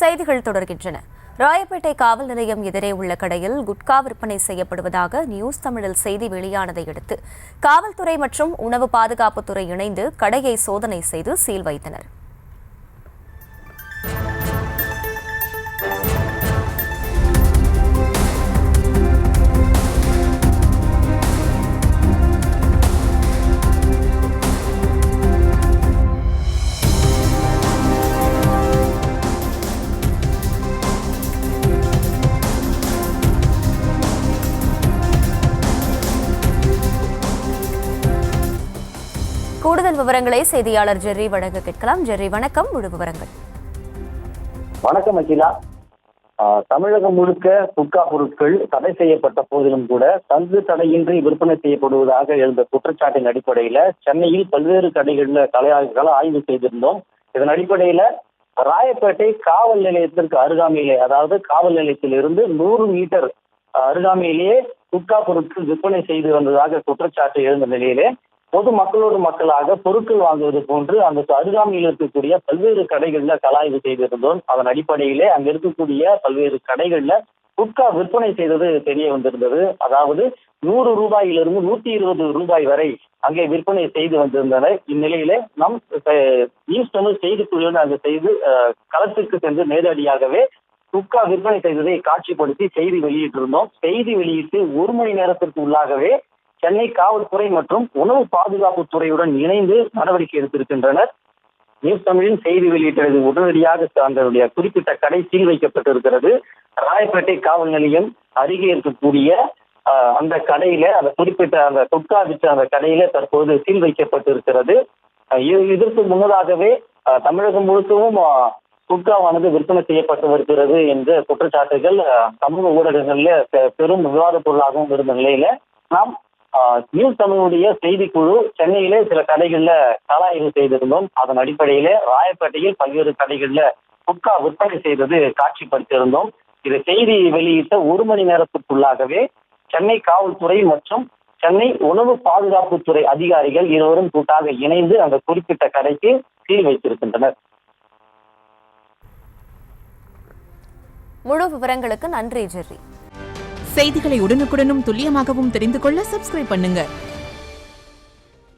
செய்திகள் தொடர்கின்றன. ராயப்பேட்டை காவல் நிலையம் எதிரே உள்ள கடையில் குட்கா விற்பனை செய்யப்படுவதாக நியூஸ் தமிழில் செய்தி வெளியானதை அடுத்து காவல்துறை மற்றும் உணவு பாதுகாப்புத்துறை இணைந்து கடையை சோதனை செய்து சீல் வைத்தனர். கூடுதல் விவரங்களை செய்தியாளர் ஜெர்ரி வழங்க கேட்கலாம். ஜெர்ரி, வணக்கம். முழு விவரங்கள். வணக்கம் அகிலா. தமிழகம் முழுக்க குட்கா பொருட்கள் தடை செய்யப்பட்ட போதிலும் கூட தங்கு தடையின்றி விற்பனை செய்யப்படுவதாக எழுந்த குற்றச்சாட்டின் அடிப்படையில சென்னையில் பல்வேறு கடைகளில் கள ஆய்வு செய்திருந்தோம். இதன் அடிப்படையில ராயப்பேட்டை காவல் நிலையத்திற்கு அருகாமையிலே, அதாவது காவல் நிலையத்திலிருந்து 100 மீட்டர் அருகாமையிலேயே குட்கா பொருட்கள் விற்பனை செய்து வந்ததாக குற்றச்சாட்டு எழுந்த நிலையிலே பொதுமக்களோடு மக்களாக பொருட்கள் வாங்குவது போன்று அந்த அருகாமையில் இருக்கக்கூடிய பல்வேறு கடைகள்ல கலாய்வு செய்திருந்தோம். அதன் அடிப்படையிலே அங்க இருக்கக்கூடிய பல்வேறு கடைகள்ல குட்கா விற்பனை செய்தது தெரிய வந்திருந்தது. அதாவது 100 ரூபாயிலிருந்து 120 ரூபாய் வரை அங்கே விற்பனை செய்து வந்திருந்தனர். இந்நிலையிலே நம் நியூஸ் தமிழ் செய்திக்குழுவினர் அங்கு செய்து களத்திற்கு சென்று நேரடியாகவே குட்கா விற்பனை செய்ததை காட்சிப்படுத்தி செய்தி வெளியிட்டிருந்தோம். செய்தி வெளியிட்டு 1 மணி நேரத்திற்கு உள்ளாகவே சென்னை காவல்துறை மற்றும் உணவு பாதுகாப்புத்துறையுடன் இணைந்து நடவடிக்கை எடுத்திருக்கின்றனர். நியூஸ் தமிழின் செய்தி வெளியிட்டது உடனடியாக அதனுடைய குறிப்பிட்ட கடை சீல் வைக்கப்பட்டிருக்கிறது. ராயப்பேட்டை காவல் நிலையம் அருகே இருக்கக்கூடிய அந்த கடையில அந்த குறிப்பிட்ட அந்த குட்கா விற்ற அந்த கடையில தற்போது சீல் வைக்கப்பட்டிருக்கிறது. இதற்கு முன்னதாகவே தமிழகம் முழுக்கவும் குட்காவானது விற்பனை செய்யப்பட்டு வருகிறது என்ற குற்றச்சாட்டுகள் சமூக ஊடகங்கள்ல பெரும் விவாத பொருளாகவும் இருந்த நிலையில நாம் நியூஸ் தமிழுடைய செய்திக்குழு சென்னையிலே சில கடைகள்ல கலாய்வு செய்திருந்தோம். அதன் அடிப்படையிலே ராயப்பேட்டையில் பல்வேறு கடைகள்ல குட்கா விற்பனை செய்தது காட்சிப்படுத்தியிருந்தோம். இது செய்தி வெளியிட்ட 1 மணி நேரத்திற்குள்ளாகவே சென்னை காவல்துறை மற்றும் சென்னை உணவு பாதுகாப்புத்துறை அதிகாரிகள் இருவரும் கூட்டாக இணைந்து அந்த குறிப்பிட்ட கடைக்கு சீல் வைத்திருக்கின்றனர். முழு விவரங்களுக்கு நன்றி ஜெர்ரி. செய்திகளை உடனுக்குடனும் துல்லியமாகவும் தெரிந்து கொள்ள சப்ஸ்கிரைப் பண்ணுங்க.